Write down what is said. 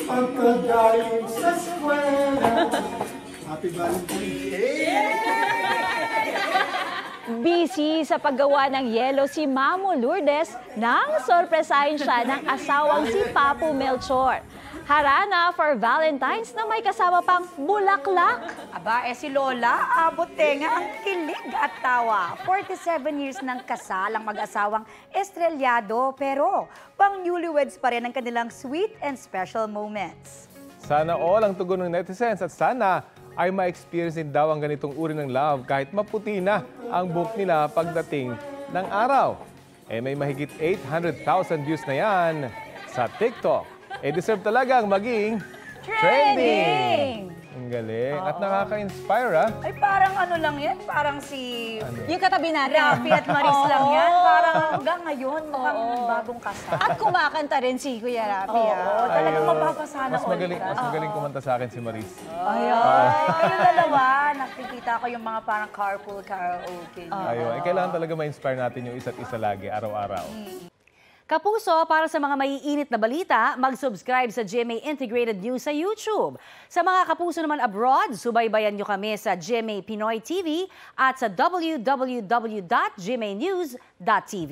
pagkagaling sa eskwela. Happy Valentine's Day! Busy sa paggawa ng yelo si Mamo Lourdes nang sorpresahin siya ng asawang si Papu Melchor. Harana for Valentine's na may kasama pang bulaklak. Aba, si Lola, abot tenga ang kilig at tawa. 47 years ng kasal ang mag-asawang estrelyado, pero pang newlyweds pa rin ang kanilang sweet and special moments. Sana all ang tugon ng netizens at sana ay ma-experience din daw ang ganitong uri ng love kahit maputi na ang buhok nila pagdating ng araw. May mahigit 800,000 views na yan sa TikTok. Deserve talagang maging trending! Ang galing. At nakaka-inspire, Ay, parang ano lang yan, parang si Yung katabi natin. Rafi at Maris lang yan. Parang hanggang ngayon, mukhang bagong kasal. At kumakanta rin si Kuya Rafi. Oo, talagang mapapasana mas magaling kumanta sa akin si Maris. Ayun. Kayo dalawa, nakikita ko yung mga parang carpool karaoke. Ayun. Kailangan talaga ma-inspire natin yung isa't isa lagi, araw-araw. Kapuso, para sa mga maiinit na balita, mag-subscribe sa GMA Integrated News sa YouTube. Sa mga kapuso naman abroad, subaybayan nyo kami sa GMA Pinoy TV at sa www.gmanews.tv.